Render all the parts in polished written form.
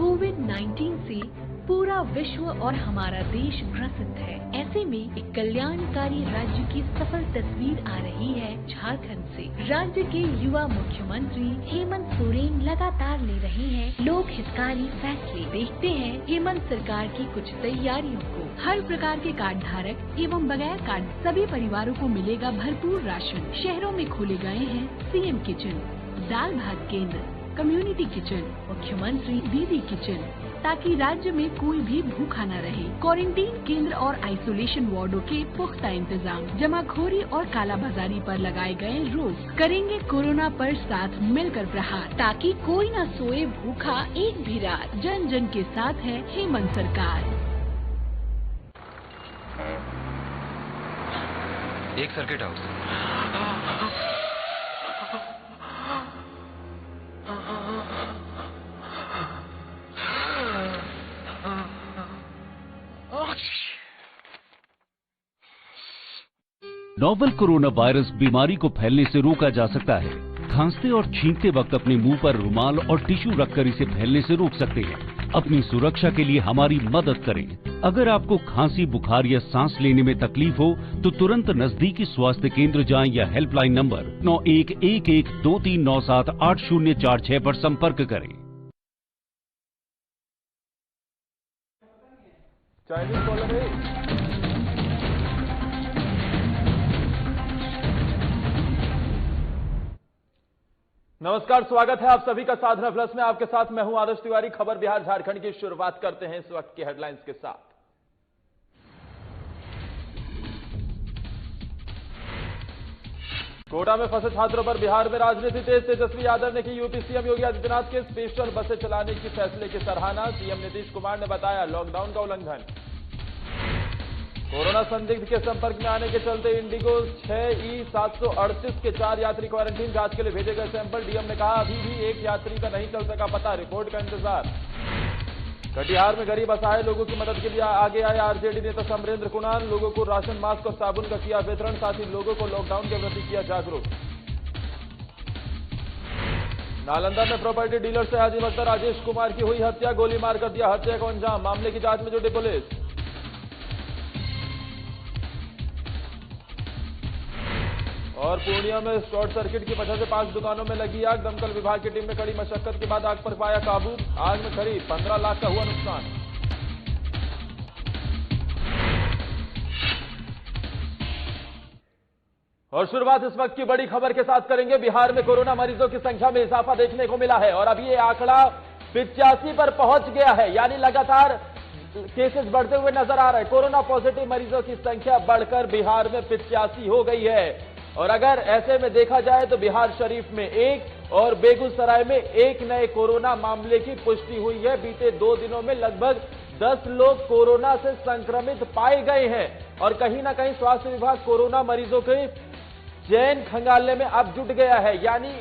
कोविड-19 से पूरा विश्व और हमारा देश ग्रसित है। ऐसे में एक कल्याणकारी राज्य की सफल तस्वीर आ रही है झारखंड से। राज्य के युवा मुख्यमंत्री हेमंत सोरेन लगातार ले रहे हैं लोक हितकारी फैसले। देखते हैं हेमंत सरकार की कुछ तैयारियों को। हर प्रकार के कार्ड धारक एवं बगैर कार्ड सभी परिवारों को मिलेगा भरपूर राशन। शहरों में खोले गए हैं सीएम किचन, दाल भात केंद्र, कम्युनिटी किचन, मुख्यमंत्री दीदी किचन, ताकि राज्य में कोई भी भूखा न रहे। क्वारंटीन केंद्र और आइसोलेशन वार्डों के पुख्ता इंतजाम। जमाखोरी और कालाबाजारी पर लगाए गए रोक। करेंगे कोरोना पर साथ मिलकर प्रहार, ताकि कोई न सोए भूखा एक भी रात। जन जन के साथ है हेमंत सरकार। एक circuit house. Novel corona virus बीमारी को फैलने से रोका जा सकता है। खांसते और छींकते वक्त अपने मुंह पर रुमाल और टिश्यू रखकर इसे फैलने से रोक सकते हैं। अपनी सुरक्षा के लिए हमारी मदद करें। अगर आपको खांसी, बुखार या सांस लेने में तकलीफ हो तो तुरंत नजदीकी स्वास्थ्य केंद्र जाएं या हेल्पलाइन नंबर 911123978046 पर संपर्क करें। चाइनीज कॉलर है। नमस्कार, स्वागत है आप सभी का साधना प्लस में। आपके साथ मैं हूं आदर्श तिवारी। खबर बिहार झारखंड की शुरुआत करते हैं इस वक्त की हेडलाइंस के साथ। कोटा में फंसे छात्रों पर बिहार में राजनीति तेज। तेजस्वी यादव ने की यूपी सीएम योगी आदित्यनाथ के स्पेशल बसें चलाने की फैसले की सराहना। सीएम नीतीश कुमार ने बताया लॉकडाउन का उल्लंघन। कोरोना संदिग्ध के संपर्क में आने के चलते इंडिगो 6E738 के 4 यात्री क्वारंटीन जांच के लिए भेजे गए सैंपल। डीएम ने कहा अभी भी एक यात्री का नहीं चल सका पता, रिपोर्ट का इंतजार। कटिहार में गरीब असहाय लोगों की मदद के लिए आगे आए आरजेडी नेता समरेंद्र कुणाल। लोगों को राशन, मास्क और साबुन का किया वितरण, साथ ही लोगों को लॉकडाउन के प्रति किया जागरूक। नालंदा में प्रॉपर्टी डीलर से हाजी मख्तर राजेश कुमार की हुई हत्या, गोली मारकर दिया हत्या को अंजाम। मामले की जांच में जुटी पुलिस। और पूर्णिया में शॉर्ट सर्किट की वजह से 5 दुकानों में लगी आग। दमकल विभाग की टीम ने कड़ी मशक्कत के बाद आग पर पाया काबू। आग में करीब 15 लाख का हुआ नुकसान। और शुरुआत इस वक्त की बड़ी खबर के साथ करेंगे। बिहार में कोरोना मरीजों की संख्या में इजाफा देखने को मिला है और अभी ये आंकड़ा 85 पर पहुंच गया है, यानी लगातार केसेस बढ़ते हुए नजर आ रहे हैं। कोरोना पॉजिटिव मरीजों की संख्या बढ़कर बिहार में 85 हो गई है। और अगर ऐसे में देखा जाए तो बिहार शरीफ में 1 और बेगूसराय में 1 नए कोरोना मामले की पुष्टि हुई है। बीते 2 दिनों में लगभग 10 लोग कोरोना से संक्रमित पाए गए हैं और कहीं ना कहीं स्वास्थ्य विभाग कोरोना मरीजों के चयन खंगालने में अब जुट गया है, यानी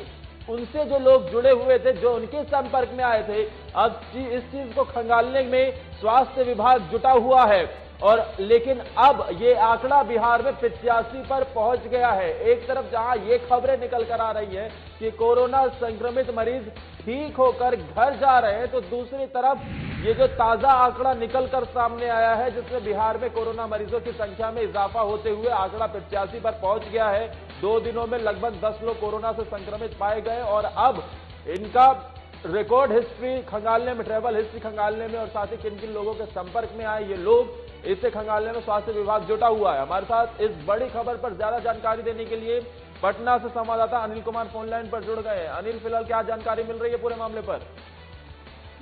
उनसे जो लोग जुड़े हुए थे, जो उनके संपर्क में आए थे, अब इस चीज को खंगालने में स्वास्थ्य विभाग जुटा हुआ है। और लेकिन अब ये आंकड़ा बिहार में 85 पर पहुंच गया है। एक तरफ जहां ये खबरें निकल कर आ रही है कि कोरोना संक्रमित मरीज ठीक होकर घर जा रहे हैं, तो दूसरी तरफ ये जो ताजा आंकड़ा निकल कर सामने आया है जिसमें बिहार में कोरोना मरीजों की संख्या में इजाफा होते हुए आंकड़ा 85 पर पहुंच गया है। 2 दिनों में लगभग 10 लोग कोरोना से संक्रमित पाए गए और अब इनका रिकॉर्ड हिस्ट्री खंगालने में, ट्रैवल हिस्ट्री खंगालने में और साथ ही किन किन लोगों के संपर्क में आए ये लोग, इसे खंगालने में स्वास्थ्य विभाग जुटा हुआ है। हमारे साथ इस बड़ी खबर पर ज्यादा जानकारी देने के लिए पटना से संवाददाता अनिल कुमार फोन लाइन पर जुड़ गए हैं। अनिल, फिलहाल क्या जानकारी मिल रही है पूरे मामले पर?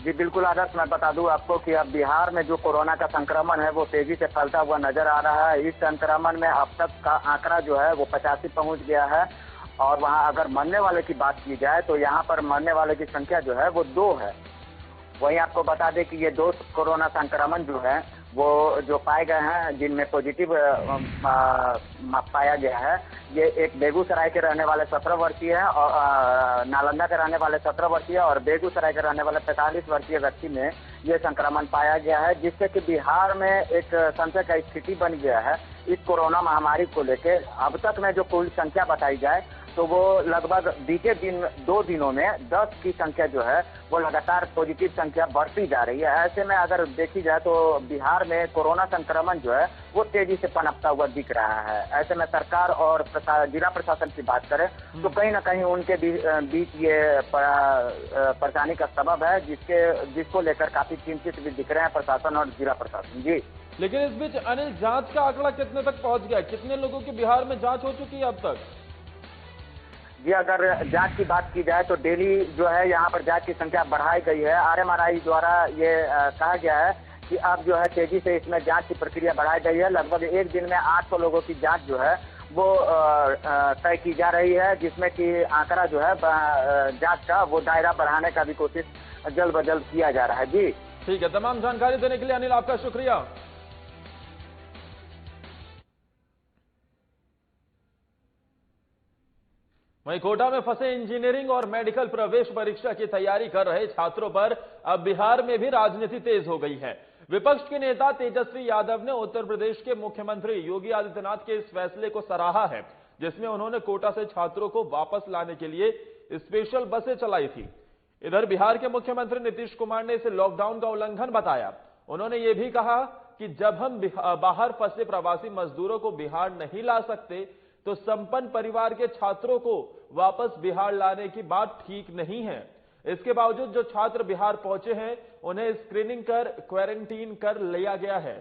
जी बिल्कुल आदर्श, मैं बता दूं आपको कि अब बिहार में जो कोरोना का संक्रमण है वो तेजी से फैलता हुआ नजर आ रहा है। इस संक्रमण में अब तक का आंकड़ा जो है वो 85 पहुंच गया है। और वहां अगर मरने वाले की बात की जाए तो यहाँ पर मरने वाले की संख्या जो है वो 2 है। वहीं आपको बता दें कि ये 2 कोरोना संक्रमण जो है वो जो पाए गए हैं, जिनमें पॉजिटिव पाया गया है, ये एक बेगूसराय के रहने वाले 17 वर्षीय है और नालंदा के रहने वाले 17 वर्षीय और बेगूसराय के रहने वाले 45 वर्षीय व्यक्ति में ये संक्रमण पाया गया है, जिससे कि बिहार में एक संशय का स्थिति बन गया है इस कोरोना महामारी को लेकर। अब तक में जो कुल संख्या बताई जाए तो वो लगभग बीते 2 दिनों में 10 की संख्या जो है वो लगातार पॉजिटिव संख्या बढ़ती जा रही है। ऐसे में अगर देखी जाए तो बिहार में कोरोना संक्रमण जो है वो तेजी से पनपता हुआ दिख रहा है। ऐसे में सरकार और जिला प्रशासन की बात करें तो कहीं ना कहीं उनके बीच ये परेशानी का सबब है, जिसको लेकर काफी चिंतित भी दिख रहे हैं प्रशासन और जिला प्रशासन। जी, लेकिन इस बीच अनिल, जांच का आंकड़ा कितने तक पहुंच गया? कितने लोगों की बिहार में जांच हो चुकी है अब तक? जी, अगर जांच की बात की जाए तो डेली जो है यहाँ पर जांच की संख्या बढ़ाई गई है। RMRI द्वारा ये कहा गया है कि अब जो है तेजी से इसमें जांच की प्रक्रिया बढ़ाई गई है। लगभग एक दिन में 800 लोगों की जांच जो है वो तय की जा रही है, जिसमें कि आंकड़ा जो है जांच का वो दायरा बढ़ाने का भी कोशिश जल्द ब जल्द किया जा रहा है। जी ठीक है, तमाम जानकारी देने के लिए अनिल आपका शुक्रिया। वहीं कोटा में फंसे इंजीनियरिंग और मेडिकल प्रवेश परीक्षा की तैयारी कर रहे छात्रों पर अब बिहार में भी राजनीति तेज हो गई है। विपक्ष के नेता तेजस्वी यादव ने उत्तर प्रदेश के मुख्यमंत्री योगी आदित्यनाथ के इस फैसले को सराहा है, जिसमें उन्होंने कोटा से छात्रों को वापस लाने के लिए स्पेशल बसें चलाई थी। इधर बिहार के मुख्यमंत्री नीतीश कुमार ने इसे लॉकडाउन का उल्लंघन बताया। उन्होंने ये भी कहा कि जब हम बाहर फंसे प्रवासी मजदूरों को बिहार नहीं ला सकते तो संपन्न परिवार के छात्रों को वापस बिहार लाने की बात ठीक नहीं है। इसके बावजूद जो छात्र बिहार पहुंचे हैं उन्हें स्क्रीनिंग कर क्वारंटीन कर लिया गया है।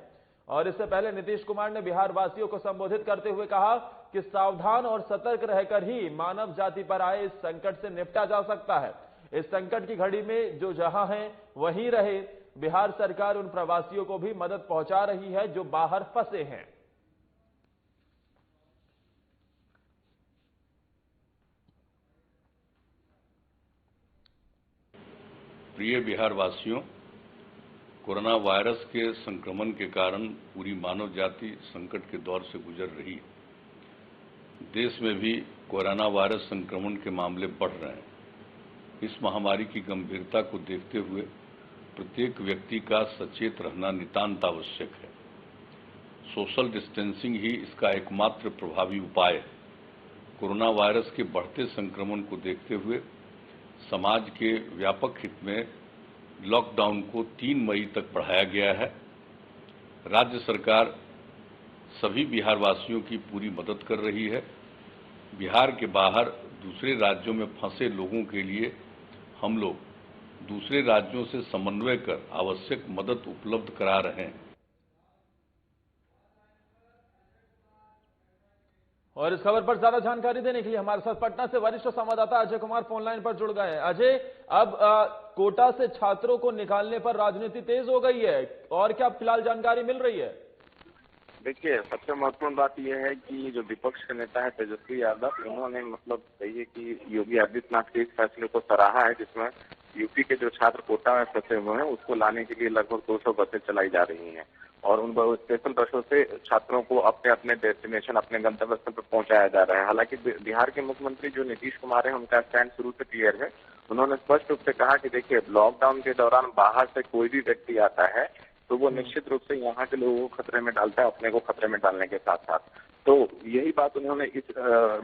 और इससे पहले नीतीश कुमार ने बिहार वासियों को संबोधित करते हुए कहा कि सावधान और सतर्क रहकर ही मानव जाति पर आए इस संकट से निपटा जा सकता है। इस संकट की घड़ी में जो जहां है वहीं रहे। बिहार सरकार उन प्रवासियों को भी मदद पहुंचा रही है जो बाहर फंसे हैं। प्रिय बिहार वासियों, कोरोना वायरस के संक्रमण के कारण पूरी मानव जाति संकट के दौर से गुजर रही है। देश में भी कोरोना वायरस संक्रमण के मामले बढ़ रहे हैं। इस महामारी की गंभीरता को देखते हुए प्रत्येक व्यक्ति का सचेत रहना नितांत आवश्यक है। सोशल डिस्टेंसिंग ही इसका एकमात्र प्रभावी उपाय है। कोरोना वायरस के बढ़ते संक्रमण को देखते हुए समाज के व्यापक हित में लॉकडाउन को 3 मई तक बढ़ाया गया है। राज्य सरकार सभी बिहार वासियों की पूरी मदद कर रही है। बिहार के बाहर दूसरे राज्यों में फंसे लोगों के लिए हम लोग दूसरे राज्यों से समन्वय कर आवश्यक मदद उपलब्ध करा रहे हैं। और इस खबर पर ज्यादा जानकारी देने के लिए हमारे साथ पटना से वरिष्ठ संवाददाता अजय कुमार फोन लाइन पर जुड़ गए हैं। अजय, अब कोटा से छात्रों को निकालने पर राजनीति तेज हो गई है और क्या फिलहाल जानकारी मिल रही है? देखिए, सबसे महत्वपूर्ण बात यह है कि जो विपक्ष के नेता है तेजस्वी यादव, उन्होंने कहिए कि योगी आदित्यनाथ के इस फैसले को सराहा है, जिसमें यूपी के जो छात्र कोटा में फंसे हुए हैं उसको लाने के लिए लगभग 200 बसें चलाई जा रही हैं और उन स्पेशल बसों से छात्रों को अपने अपने डेस्टिनेशन, अपने गंतव्य स्थल पर पहुंचाया जा रहा है। हालांकि बिहार के मुख्यमंत्री जो नीतीश कुमार है, उनका स्टैंड शुरू से क्लियर है। उन्होंने स्पष्ट रूप से कहा कि देखिए, लॉकडाउन के दौरान बाहर से कोई भी व्यक्ति आता है तो वो निश्चित रूप से यहाँ के लोगों को खतरे में डालता है, अपने को खतरे में डालने के साथ साथ। तो यही बात उन्होंने इस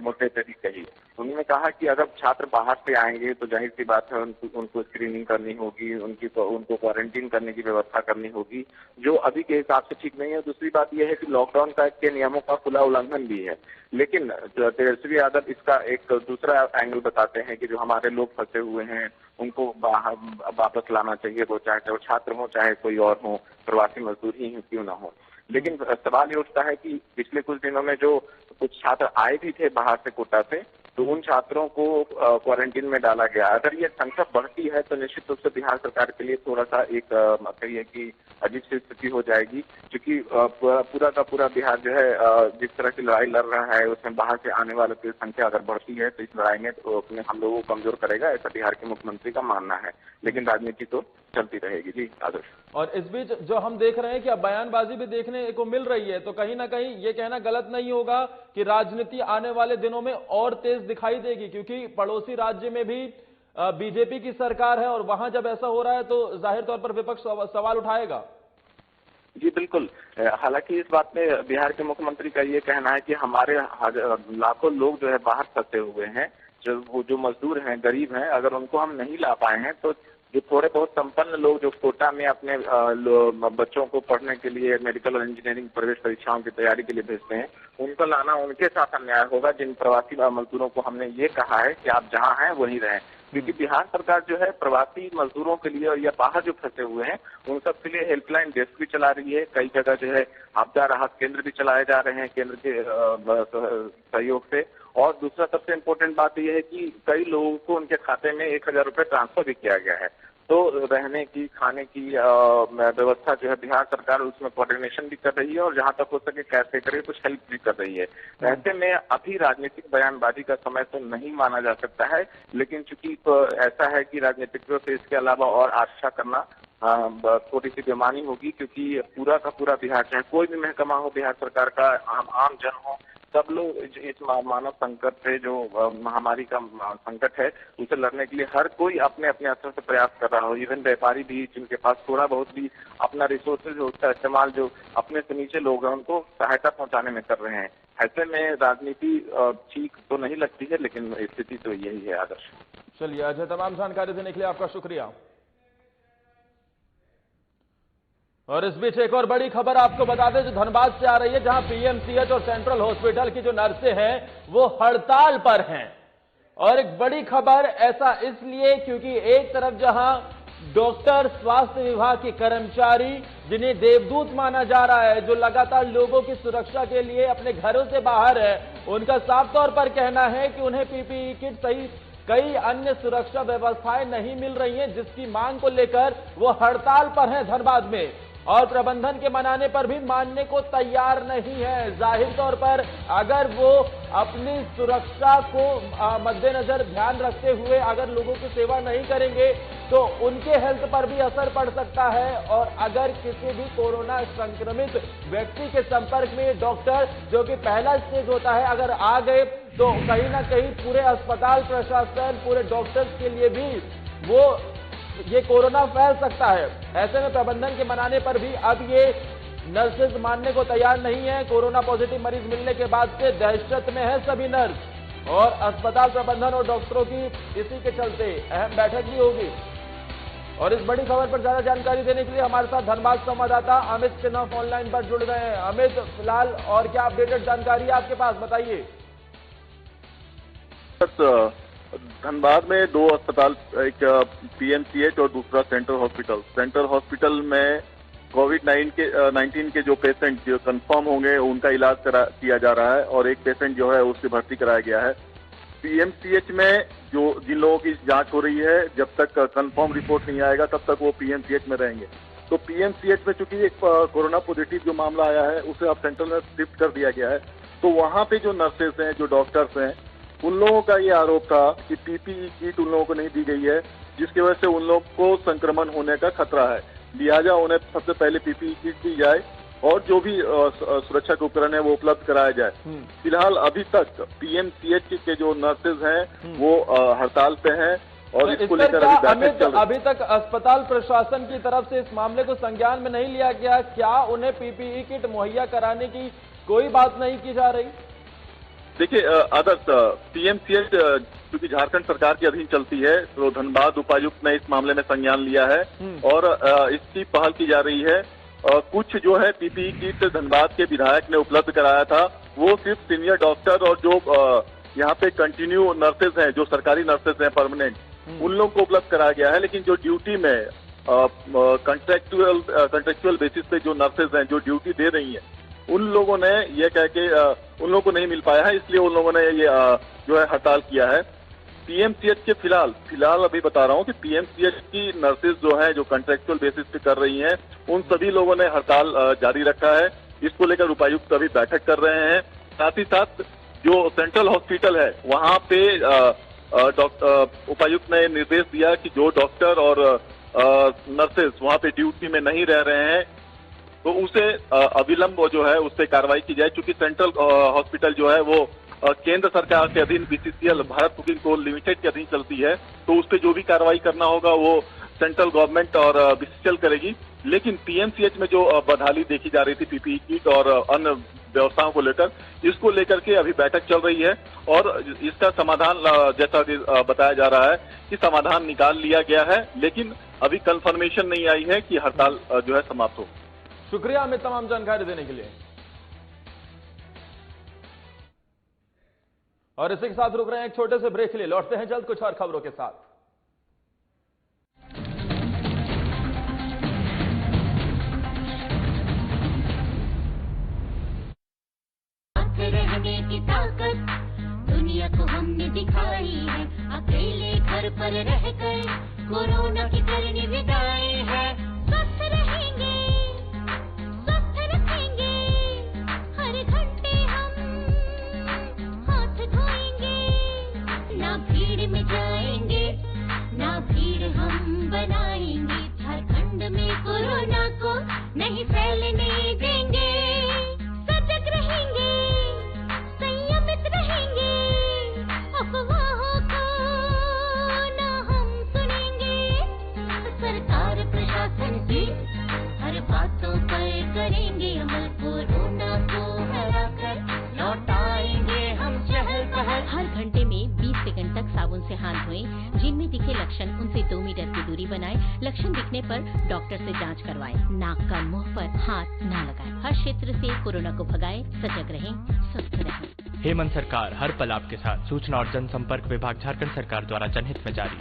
मुद्दे पर भी कही। उन्होंने कहा कि अगर छात्र बाहर से आएंगे तो जाहिर सी बात है उनको स्क्रीनिंग करनी होगी, उनको क्वारंटीन करने की व्यवस्था करनी होगी, जो अभी के हिसाब से ठीक नहीं है। दूसरी बात यह है कि लॉकडाउन के नियमों का खुला उल्लंघन भी है। लेकिन तेजस्वी यादव इसका एक दूसरा एंगल बताते हैं कि जो हमारे लोग फंसे हुए हैं उनको वापस लाना चाहिए, वो चाहे वो छात्र हो चाहे कोई और हो, प्रवासी मजदूर ही क्यों ना हो। लेकिन सवाल ये उठता है कि पिछले कुछ दिनों में जो कुछ छात्र आए भी थे बाहर से कोटा से, तो उन छात्रों को क्वारंटीन में डाला गया। अगर ये संख्या बढ़ती है तो निश्चित रूप से बिहार सरकार के लिए थोड़ा सा एक कहिए कि अजीब सी स्थिति हो जाएगी, क्योंकि पूरा का पूरा बिहार जो है जिस तरह की लड़ाई लड़ रहा है उसमें बाहर से आने वालों की संख्या अगर बढ़ती है तो इस लड़ाई में तो अपने हम लोगों को कमजोर करेगा, ऐसा बिहार के मुख्यमंत्री का मानना है। लेकिन राजनीति तो चलती रहेगी। जी आदर्श। और इस बीच जो हम देख रहे हैं कि अब बयानबाजी भी देखने को मिल रही है, तो कहीं ना कहीं ये कहना गलत नहीं होगा कि राजनीति आने वाले दिनों में और तेज दिखाई देगी, क्योंकि पड़ोसी राज्य में भी बीजेपी की सरकार है और वहां जब ऐसा हो रहा है तो जाहिर तौर पर विपक्ष सवाल उठाएगा। जी बिल्कुल। हालांकि इस बात में बिहार के मुख्यमंत्री का ये कहना है कि हमारे लाखों लोग जो है बाहर फंसे हुए हैं, जो मजदूर हैं, गरीब हैं, अगर उनको हम नहीं ला पाए हैं तो जो थोड़े बहुत संपन्न लोग जो कोटा में अपने बच्चों को पढ़ने के लिए मेडिकल और इंजीनियरिंग प्रवेश परीक्षाओं की तैयारी के लिए भेजते हैं, उनको लाना उनके साथ अन्याय होगा। जिन प्रवासी मजदूरों को हमने ये कहा है कि आप जहाँ हैं वहीं रहें, क्योंकि बिहार सरकार जो है प्रवासी मजदूरों के लिए या बाहर जो फंसे हुए हैं उन सब के लिए हेल्पलाइन डेस्क भी चला रही है। कई जगह जो है आपदा राहत केंद्र भी चलाए जा रहे हैं केंद्र के सहयोग से। और दूसरा सबसे इम्पोर्टेंट बात यह है कि कई लोगों को उनके खाते में 1000 रुपये ट्रांसफर भी किया गया है। तो रहने की, खाने की व्यवस्था जो है बिहार सरकार उसमें कोऑर्डिनेशन भी कर रही है और जहां तक हो सके कैसे करे कुछ हेल्प भी कर रही है। ऐसे में अभी राजनीतिक बयानबाजी का समय तो नहीं माना जा सकता है, लेकिन चूंकि ऐसा है कि राजनीतिकों से इसके अलावा और आशा करना थोड़ी सी बेमानी होगी, क्योंकि पूरा का पूरा बिहार, चाहे कोई भी महकमा हो बिहार सरकार का, आम जन हो, सब लोग इस मानव संकट से, जो महामारी का संकट है, उसे लड़ने के लिए हर कोई अपने अपने स्तर से प्रयास कर रहा हो। इवन व्यापारी भी, जिनके पास थोड़ा बहुत भी अपना रिसोर्सेज है उसका इस्तेमाल जो अपने से नीचे लोग हैं उनको सहायता पहुंचाने में कर रहे हैं। ऐसे में राजनीति ठीक तो नहीं लगती है, लेकिन स्थिति तो यही है। आदर्श, चलिए अजय, तमाम जानकारी देने के लिए आपका शुक्रिया। और इस बीच एक और बड़ी खबर आपको बता दें जो धनबाद से आ रही है, जहां पीएमसीएच और सेंट्रल हॉस्पिटल की जो नर्सें हैं वो हड़ताल पर हैं। और एक बड़ी खबर ऐसा इसलिए क्योंकि एक तरफ जहां डॉक्टर, स्वास्थ्य विभाग के कर्मचारी, जिन्हें देवदूत माना जा रहा है, जो लगातार लोगों की सुरक्षा के लिए अपने घरों से बाहर है, उनका साफ तौर पर कहना है कि उन्हें पीपीई किट सही कई अन्य सुरक्षा व्यवस्थाएं नहीं मिल रही हैं, जिसकी मांग को लेकर वो हड़ताल पर हैं धनबाद में। और प्रबंधन के मनाने पर भी मानने को तैयार नहीं है। जाहिर तौर पर अगर वो अपनी सुरक्षा को मद्देनजर ध्यान रखते हुए अगर लोगों की सेवा नहीं करेंगे तो उनके हेल्थ पर भी असर पड़ सकता है। और अगर किसी भी कोरोना संक्रमित व्यक्ति के संपर्क में डॉक्टर, जो कि पहला स्टेज होता है, अगर आ गए तो कहीं ना कहीं पूरे अस्पताल प्रशासन, पूरे डॉक्टर्स के लिए भी ये कोरोना फैल सकता है। ऐसे में प्रबंधन के मनाने पर भी अब ये नर्सेज मानने को तैयार नहीं है। कोरोना पॉजिटिव मरीज मिलने के बाद से दहशत में है सभी नर्स और अस्पताल प्रबंधन और डॉक्टरों की इसी के चलते अहम बैठक भी होगी। और इस बड़ी खबर पर ज्यादा जानकारी देने के लिए हमारे साथ धनबाद संवाददाता अमित सिन्हा ऑनलाइन पर जुड़ गए हैं। अमित, फिलहाल और क्या अपडेटेड जानकारी आपके पास, बताइए। धनबाद में दो अस्पताल, एक पीएमसीएच और दूसरा सेंट्रल हॉस्पिटल। सेंट्रल हॉस्पिटल में कोविड-19 के जो पेशेंट जो कंफर्म होंगे उनका इलाज किया जा रहा है और एक पेशेंट जो है उसकी भर्ती कराया गया है। पीएमसीएच में जिन लोगों की जांच हो रही है, जब तक कंफर्म रिपोर्ट नहीं आएगा तब तक वो पीएमसीएच में रहेंगे। तो पीएमसीएच में चूंकि एक कोरोना पॉजिटिव जो मामला आया है उसे अब सेंट्रल में शिफ्ट कर दिया गया है। तो वहां पे जो नर्सेस हैं, जो डॉक्टर्स हैं, उन लोगों का ये आरोप था कि पीपीई किट उन लोगों को नहीं दी गई है, जिसकी वजह से उन लोगों को संक्रमण होने का खतरा है। लिहाजा उन्हें सबसे पहले पीपीई किट दी जाए और जो भी सुरक्षा के उपकरण है वो उपलब्ध कराया जाए। फिलहाल अभी तक पीएमसीएच के जो नर्सेज हैं वो हड़ताल पे हैं और तो इसको लेकर अभी तक अस्पताल प्रशासन की तरफ से इस मामले को संज्ञान में नहीं लिया गया। क्या उन्हें पीपीई किट मुहैया कराने की कोई बात नहीं की जा रही? देखिए आदर्श, पीएमसीएच क्योंकि झारखंड सरकार के अधीन चलती है, तो धनबाद उपायुक्त ने इस मामले में संज्ञान लिया है और इसकी पहल की जा रही है। कुछ जो है पीपीई किट धनबाद के विधायक ने उपलब्ध कराया था, वो सिर्फ सीनियर डॉक्टर और जो यहाँ पे कंटिन्यू नर्सेज हैं, जो सरकारी नर्सेज हैं परमानेंट, उन लोगों को उपलब्ध कराया गया है। लेकिन जो ड्यूटी में कॉन्ट्रेक्चुअल बेसिस पे जो नर्सेज हैं जो ड्यूटी दे रही हैं, उन लोगों ने ये कह के उन लोगों को नहीं मिल पाया है, इसलिए उन लोगों ने ये जो है हड़ताल किया है। पीएमसीएच के फिलहाल अभी बता रहा हूँ कि पीएमसीएच की नर्सेज जो है जो कॉन्ट्रेक्चुअल बेसिस पे कर रही हैं, उन सभी लोगों ने हड़ताल जारी रखा है। इसको लेकर उपायुक्त अभी बैठक कर रहे हैं। साथ ही साथ जो सेंट्रल हॉस्पिटल है वहां पे उपायुक्त ने निर्देश दिया कि जो डॉक्टर और नर्सेज वहां पे ड्यूटी में नहीं रह रहे हैं तो उसे अविलंब जो है उस पर कार्रवाई की जाए। चूंकि सेंट्रल हॉस्पिटल जो है वो केंद्र सरकार के अधीन BCCL Bharat cooking coal limited के अधीन चलती है, तो उस पर जो भी कार्रवाई करना होगा वो सेंट्रल गवर्नमेंट और बीसीसीएल करेगी। लेकिन पीएमसीएच में जो बदहाली देखी जा रही थी पीपीई किट और अन्य व्यवस्थाओं को लेकर, इसको लेकर के अभी बैठक चल रही है और इसका समाधान जैसा बताया जा रहा है कि समाधान निकाल लिया गया है, लेकिन अभी कंफर्मेशन नहीं आई है कि हड़ताल जो है समाप्त हो। शुक्रिया अमित तमाम जानकारी देने के लिए। और इसी के साथ रुक रहे हैं एक छोटे से ब्रेक के लिए, लौटते हैं जल्द कुछ और खबरों के साथ। रहने की ताकत दुनिया को हमने दिखाई है, अकेले घर पर रहकर कोरोना की करनी विदाई है। स्वस्थ रहेंगे, स्वस्थ रखेंगे, हर घंटे हम हाथ धोएंगे, ना भीड़ में जाएंगे, ना भीड़ हम बनाएंगे, झारखंड में कोरोना को नहीं फैलने देंगे। सजग रहेंगे, संयमित रहेंगे, अफवाहों को ना हम सुनेंगे, सरकार प्रशासन की हर बातों पर करेंगे अमल, कोरोना को हराकर लौटाएंगे हम चहल पहल। हर घंटे में 20 सेकंड तक साबुन से हाथ धोएं, जिनमें दिखे लक्षण उनसे 2 मीटर की दूरी बनाएं, लक्षण दिखने पर डॉक्टर से जांच करवाएं, नाक कान मुंह पर हाथ न लगाएं, हर क्षेत्र से कोरोना को भगाएं, सजग रहें, स्वस्थ रहें। हेमंत सरकार हर पल आपके साथ। सूचना और जनसंपर्क विभाग झारखंड सरकार द्वारा जनहित में जारी।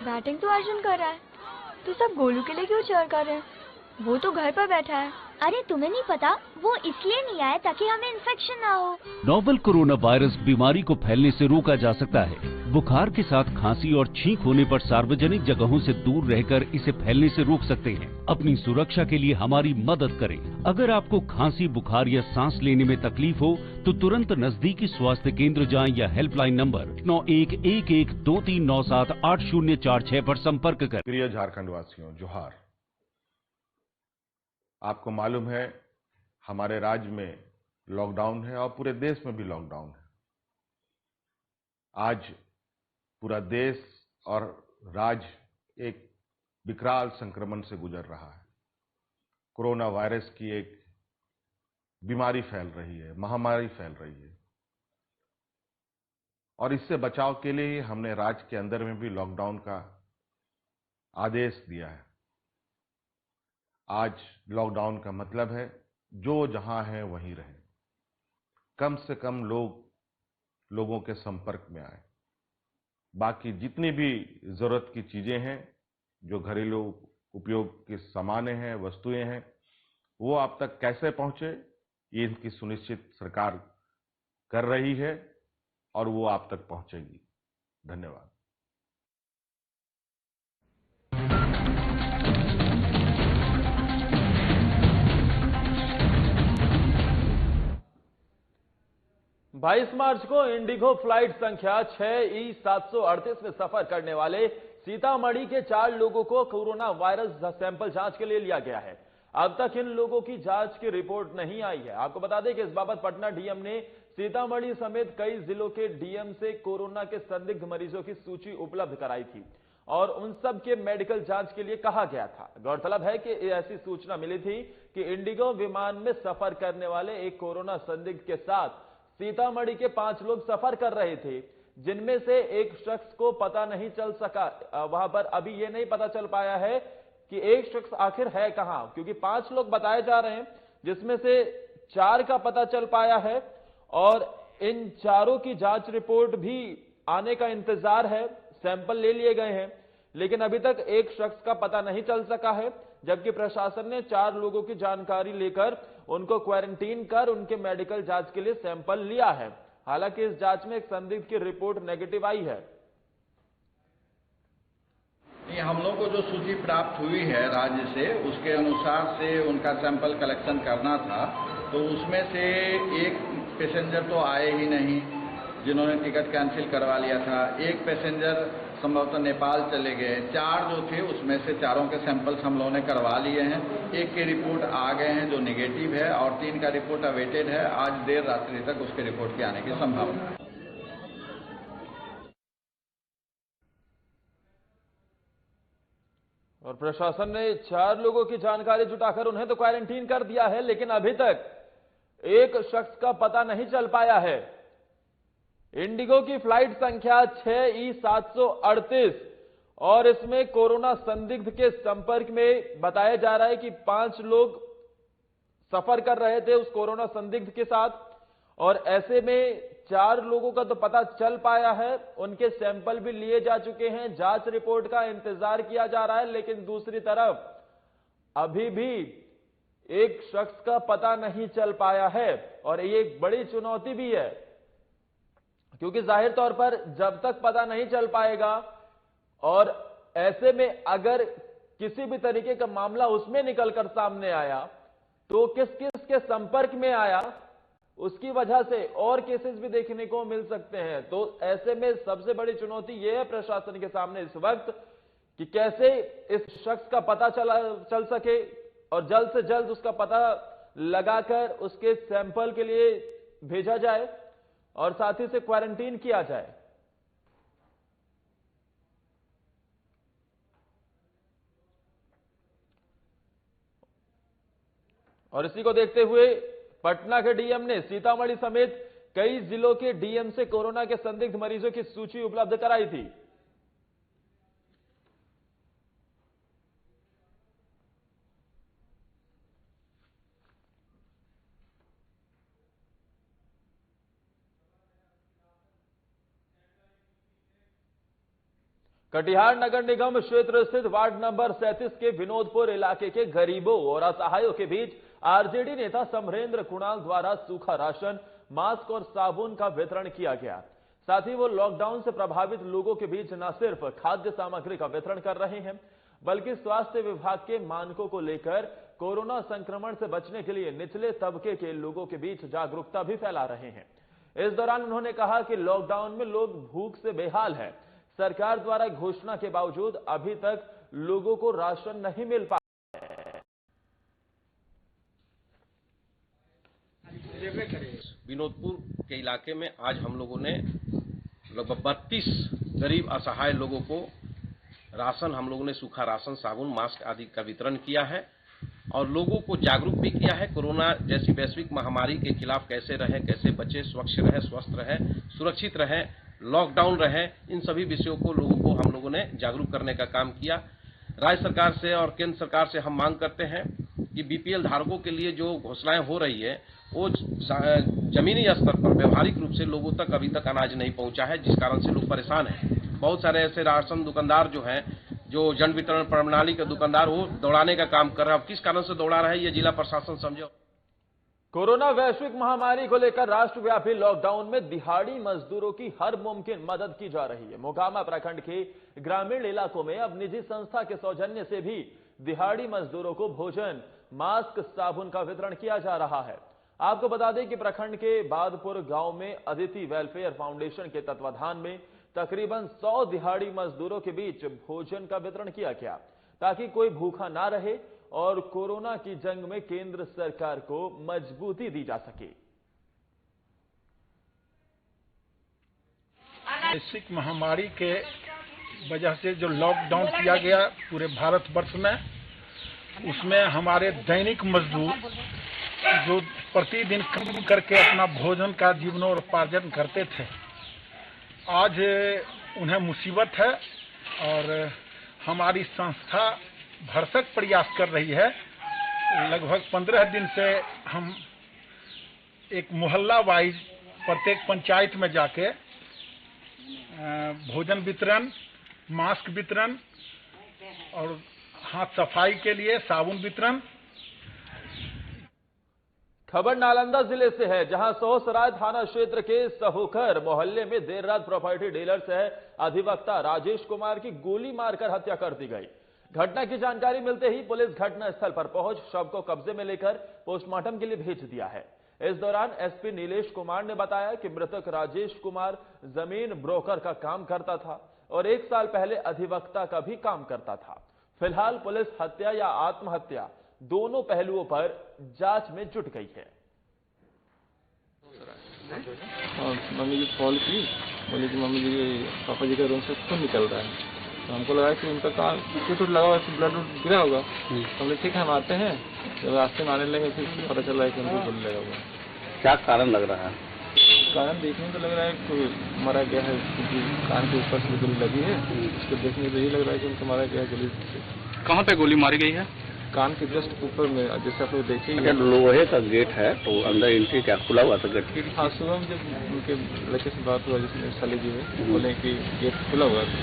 बैटिंग तो अर्जुन कर रहा है, तो सब गोलू के लिए क्यों चेयर कर रहे हैं? वो तो घर पर बैठा है। अरे तुम्हें नहीं पता, वो इसलिए नहीं आया ताकि हमें इन्फेक्शन ना हो। नोवेल कोरोना वायरस बीमारी को फैलने से रोका जा सकता है। बुखार के साथ खांसी और छींक होने पर सार्वजनिक जगहों से दूर रहकर इसे फैलने से रोक सकते हैं। अपनी सुरक्षा के लिए हमारी मदद करें। अगर आपको खांसी, बुखार या सांस लेने में तकलीफ हो तो तुरंत नजदीकी स्वास्थ्य केंद्र जाएं या हेल्पलाइन नंबर 911123978046 पर संपर्क करें। प्रिय झारखंड वासियों, जोहार। आपको मालूम है हमारे राज्य में लॉकडाउन है और पूरे देश में भी लॉकडाउन है। आज पूरा देश और राज्य एक विकराल संक्रमण से गुजर रहा है। कोरोना वायरस की एक बीमारी फैल रही है, महामारी फैल रही है, और इससे बचाव के लिए हमने राज्य के अंदर में भी लॉकडाउन का आदेश दिया है। आज लॉकडाउन का मतलब है जो जहां है वहीं रहे, कम से कम लोगों के संपर्क में आए। बाकी जितनी भी जरूरत की चीजें हैं, जो घरेलू उपयोग के सामान हैं, वस्तुएं हैं, वो आप तक कैसे पहुंचे, ये इनकी सुनिश्चित सरकार कर रही है और वो आप तक पहुंचेगी। धन्यवाद। बाईस मार्च को इंडिगो फ्लाइट संख्या 6E738 में सफर करने वाले सीतामढ़ी के 4 लोगों को कोरोना वायरस सैंपल जांच के लिए लिया गया है। अब तक इन लोगों की जांच की रिपोर्ट नहीं आई है। आपको बता दें कि इस बाबत पटना डीएम ने सीतामढ़ी समेत कई जिलों के डीएम से कोरोना के संदिग्ध मरीजों की सूची उपलब्ध कराई थी और उन सब के मेडिकल जांच के लिए कहा गया था। गौरतलब है कि ऐसी सूचना मिली थी कि इंडिगो विमान में सफर करने वाले एक कोरोना संदिग्ध के साथ सीतामढ़ी के 5 लोग सफर कर रहे थे, जिनमें से एक शख्स को पता नहीं चल सका। वहां पर अभी यह नहीं पता चल पाया है कि एक शख्स आखिर है कहां, क्योंकि 5 लोग बताए जा रहे हैं, जिसमें से 4 का पता चल पाया है और इन 4 की जांच रिपोर्ट भी आने का इंतजार है। सैंपल ले लिए गए हैं, लेकिन अभी तक एक शख्स का पता नहीं चल सका है, जबकि प्रशासन ने 4 लोगों की जानकारी लेकर उनको क्वारंटीन कर उनके मेडिकल जांच के लिए सैंपल लिया है। हालांकि इस जांच में एक संदिग्ध की रिपोर्ट नेगेटिव आई है। हम लोग को जो सूची प्राप्त हुई है राज्य से, उसके अनुसार से उनका सैंपल कलेक्शन करना था, तो उसमें से एक पैसेंजर तो आए ही नहीं जिन्होंने टिकट कैंसिल करवा लिया था। एक पैसेंजर संभवतः नेपाल चले गए। 4 जो थे उसमें से 4 के सैंपल्स हम लोगों ने करवा लिए हैं। 1 की रिपोर्ट आ गए हैं जो नेगेटिव है और 3 का रिपोर्ट अवेटेड है। आज देर रात्रि तक उसके रिपोर्ट के आने की संभावना है। और प्रशासन ने 4 लोगों की जानकारी जुटाकर उन्हें तो क्वारंटीन कर दिया है, लेकिन अभी तक एक शख्स का पता नहीं चल पाया है। इंडिगो की फ्लाइट संख्या 6E738 और इसमें कोरोना संदिग्ध के संपर्क में बताया जा रहा है कि 5 लोग सफर कर रहे थे उस कोरोना संदिग्ध के साथ, और ऐसे में 4 लोगों का तो पता चल पाया है, उनके सैंपल भी लिए जा चुके हैं, जांच रिपोर्ट का इंतजार किया जा रहा है। लेकिन दूसरी तरफ अभी भी एक शख्स का पता नहीं चल पाया है और ये एक बड़ी चुनौती भी है, क्योंकि जाहिर तौर पर जब तक पता नहीं चल पाएगा और ऐसे में अगर किसी भी तरीके का मामला उसमें निकलकर सामने आया तो किस किस के संपर्क में आया, उसकी वजह से और केसेस भी देखने को मिल सकते हैं। तो ऐसे में सबसे बड़ी चुनौती यह है प्रशासन के सामने इस वक्त कि कैसे इस शख्स का पता चल सके और जल्द से जल्द उसका पता लगाकर उसके सैंपल के लिए भेजा जाए और साथ ही से क्वारंटीन किया जाए। और इसी को देखते हुए पटना के डीएम ने सीतामढ़ी समेत कई जिलों के डीएम से कोरोना के संदिग्ध मरीजों की सूची उपलब्ध कराई थी। कटिहार नगर निगम क्षेत्र स्थित वार्ड नंबर 37 के विनोदपुर इलाके के गरीबों और असहायों के बीच आरजेडी नेता समरेंद्र कुणाल द्वारा सूखा राशन, मास्क और साबुन का वितरण किया गया। साथ ही वो लॉकडाउन से प्रभावित लोगों के बीच न सिर्फ खाद्य सामग्री का वितरण कर रहे हैं, बल्कि स्वास्थ्य विभाग के मानकों को लेकर कोरोना संक्रमण से बचने के लिए निचले तबके के लोगों के बीच जागरूकता भी फैला रहे हैं। इस दौरान उन्होंने कहा कि लॉकडाउन में लोग भूख से बेहाल है। सरकार द्वारा घोषणा के बावजूद अभी तक लोगों को राशन नहीं मिल पाया। विनोदपुर के इलाके में आज हम लोगों ने लगभग 32 गरीब असहाय लोगों को राशन, हम लोगों ने सूखा राशन, साबुन, मास्क आदि का वितरण किया है और लोगों को जागरूक भी किया है। कोरोना जैसी वैश्विक महामारी के खिलाफ कैसे रहें, कैसे बचे, स्वच्छ रहे, स्वस्थ रहे, सुरक्षित रहे, लॉकडाउन रहे, इन सभी विषयों को लोगों को हम लोगों ने जागरूक करने का काम किया। राज्य सरकार से और केंद्र सरकार से हम मांग करते हैं कि बीपीएल धारकों के लिए जो घोषणाएं हो रही है वो जमीनी स्तर पर व्यवहारिक रूप से लोगों तक अभी तक अनाज नहीं पहुंचा है, जिस कारण से लोग परेशान हैं। बहुत सारे ऐसे राशन दुकानदार जो हैं, जो जन वितरण प्रणाली के दुकानदार, वो दौड़ाने का काम कर रहे हैं। किस कारण से दौड़ा रहे हैं ये जिला प्रशासन समझो। कोरोना वैश्विक महामारी को लेकर राष्ट्रव्यापी लॉकडाउन में दिहाड़ी मजदूरों की हर मुमकिन मदद की जा रही है। मोकामा प्रखंड के ग्रामीण इलाकों में अब निजी संस्था के सौजन्य से भी दिहाड़ी मजदूरों को भोजन, मास्क, साबुन का वितरण किया जा रहा है। आपको बता दें कि प्रखंड के बादपुर गांव में अदिति वेलफेयर फाउंडेशन के तत्वाधान में तकरीबन 100 दिहाड़ी मजदूरों के बीच भोजन का वितरण किया गया, ताकि कोई भूखा ना रहे और कोरोना की जंग में केंद्र सरकार को मजबूती दी जा सके। वैश्विक महामारी के वजह से जो लॉकडाउन किया गया पूरे भारतवर्ष में, उसमें हमारे दैनिक मजदूर जो प्रतिदिन काम करके अपना भोजन का जीवनोपार्जन करते थे, आज उन्हें मुसीबत है और हमारी संस्था भरसक प्रयास कर रही है। लगभग 15 दिन से हम एक मोहल्ला वाइज प्रत्येक पंचायत में जाके भोजन वितरण, मास्क वितरण और हाथ सफाई के लिए साबुन वितरण। खबर नालंदा जिले से है, जहां सोहसराय थाना क्षेत्र के सहोखर मोहल्ले में देर रात प्रॉपर्टी डीलर सह अधिवक्ता राजेश कुमार की गोली मारकर हत्या कर दी गई। घटना की जानकारी मिलते ही पुलिस घटनास्थल पर पहुंच शव को कब्जे में लेकर पोस्टमार्टम के लिए भेज दिया है। इस दौरान एसपी नीलेश कुमार ने बताया कि मृतक राजेश कुमार जमीन ब्रोकर का काम करता था और 1 साल पहले अधिवक्ता का भी काम करता था। फिलहाल पुलिस हत्या या आत्महत्या दोनों पहलुओं पर जांच में जुट गई है। मम्मी जी कॉल की, बोली कि मम्मी जी पापा जी का रूम से खून निकल रहा है, तो हमको लगा कि उनका कहाँ टूट लगा हुआ, ब्लड गिरा होगा। तो बोले ठीक है हम आते हैं, जब रास्ते में आने लगे फिर पता चला है कि उनको गोली लगा हुआ। क्या कारण लग रहा है? कारण देखने में तो लग रहा है कि मारा गया है, क्योंकि कान के ऊपर से गोली लगी है, उसको देखने में यही लग रहा है कि उनको मारा गया है गोली से। कहाँ पे गोली मारी गई है? कान के जस्ट ऊपर में, जैसे आप लोग देखेंगे। लोहे का गेट है तो अंदर एंट्री क्या खुला हुआ था गेट? हाँ, सुबह में जब उनके लड़के से बात हुआ जिसमें साली जी में, बोले कि गेट खुला हुआ था,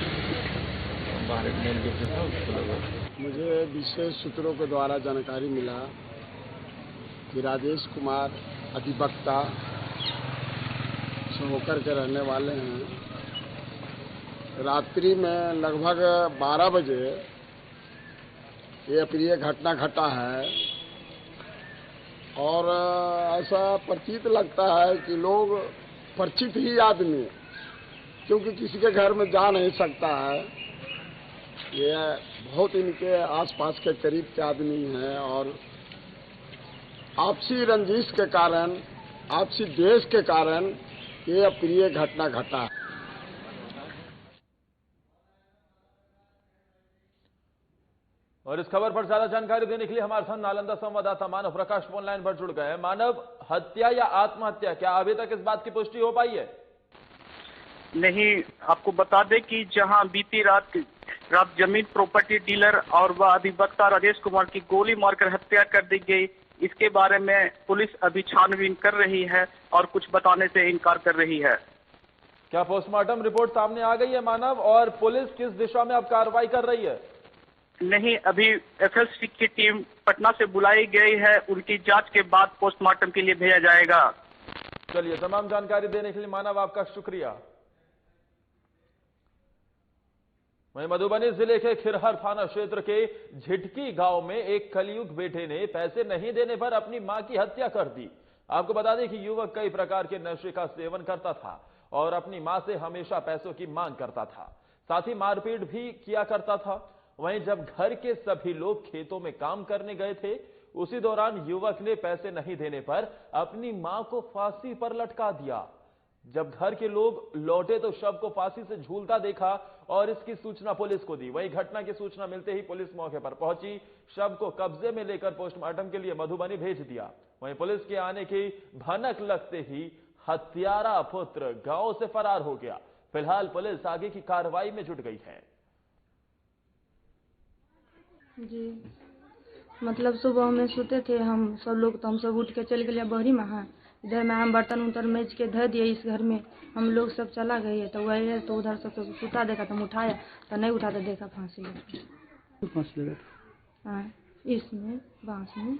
बाहर मेन गेट था खुला हुआ। मुझे विशेष सूत्रों के द्वारा जानकारी मिला कि राजेश कुमार अधिवक्ता होकर के रहने वाले हैं। रात्रि में लगभग 12 बजे ये अप्रिय घटना घटा है और ऐसा प्रतीत लगता है कि लोग परिचित ही आदमी, क्योंकि किसी के घर में जा नहीं सकता है, ये बहुत इनके आसपास के करीब के आदमी हैं और आपसी रंजिश के कारण, आपसी द्वेष के कारण ये अप्रिय घटना घटा। और इस खबर पर ज्यादा जानकारी देने के लिए हमारे साथ नालंदा संवाददाता मानव प्रकाश फोन लाइन पर जुड़ गए हैं। मानव, हत्या या आत्महत्या, क्या अभी तक इस बात की पुष्टि हो पाई है? नहीं, आपको बता दें कि जहां बीती रात जमीन प्रॉपर्टी डीलर और वह अधिवक्ता राजेश कुमार की गोली मारकर हत्या कर दी गई, इसके बारे में पुलिस अभी छानबीन कर रही है और कुछ बताने से इनकार कर रही है। क्या पोस्टमार्टम रिपोर्ट सामने आ गई है मानव, और पुलिस किस दिशा में अब कार्रवाई कर रही है? नहीं, अभी एफएलसी की टीम पटना से बुलाई गई है, उनकी जांच के बाद पोस्टमार्टम के लिए भेजा जाएगा। चलिए, तमाम जानकारी देने के लिए मानव आपका शुक्रिया। वहीं मधुबनी जिले के खिरहर थाना क्षेत्र के झिटकी गांव में एक कलयुग बेटे ने पैसे नहीं देने पर अपनी मां की हत्या कर दी। आपको बता दें कि युवक कई प्रकार के नशे का सेवन करता था और अपनी मां से हमेशा पैसों की मांग करता था, साथ ही मारपीट भी किया करता था। वहीं जब घर के सभी लोग खेतों में काम करने गए थे, उसी दौरान युवक ने पैसे नहीं देने पर अपनी मां को फांसी पर लटका दिया। जब घर के लोग लौटे तो शव को फांसी से झूलता देखा और इसकी सूचना पुलिस को दी। वहीं घटना की सूचना मिलते ही पुलिस मौके पर पहुंची, शव को कब्जे में लेकर पोस्टमार्टम के लिए मधुबनी भेज दिया। वहीं पुलिस के आने की भनक लगते ही हत्यारा पुत्र गांव से फरार हो गया। फिलहाल पुलिस आगे की कार्रवाई में जुट गई है। जी, मतलब सुबह में सोते थे हम सब लोग, तो हम सब उठ के चल गए बहरी में। इधर में हम बर्तन उर्तन मेज के धर दिए इस घर में, हम लोग सब चला गए तो वही है, तो उधर से तो सुता देखा तो हम उठाया तो नहीं उठा तो देखा फांसी लगा। हाँ, इसमें बांस में।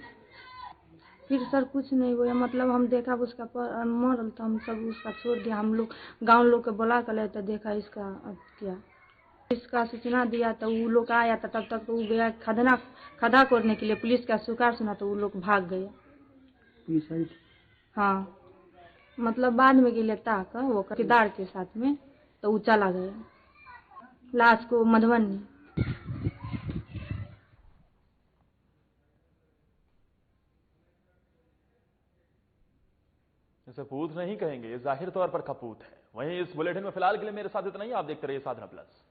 फिर सर कुछ नहीं हुआ, मतलब हम देखा उसका मरल तो हम सब उसका छोड़ दिया। हम लोग गाँव लोग के बुला कर ले तो देखा इसका क्या, इसका सूचना दिया तो वो लोग आया तो तब तक तो वो गया खदा करने के लिए। पुलिस का सुकार सुना तो वो लोग भाग गया। हाँ, मतलब बाद में गिले ताक वो किरदार के साथ में तो वो चला गया लाश को मधुबनी। इसे पूत नहीं कहेंगे, ये जाहिर तौर पर कपूत है। वहीं इस बुलेटिन में फिलहाल के लिए मेरे साथ इतना ही। आप देखते रहिए साधना प्लस।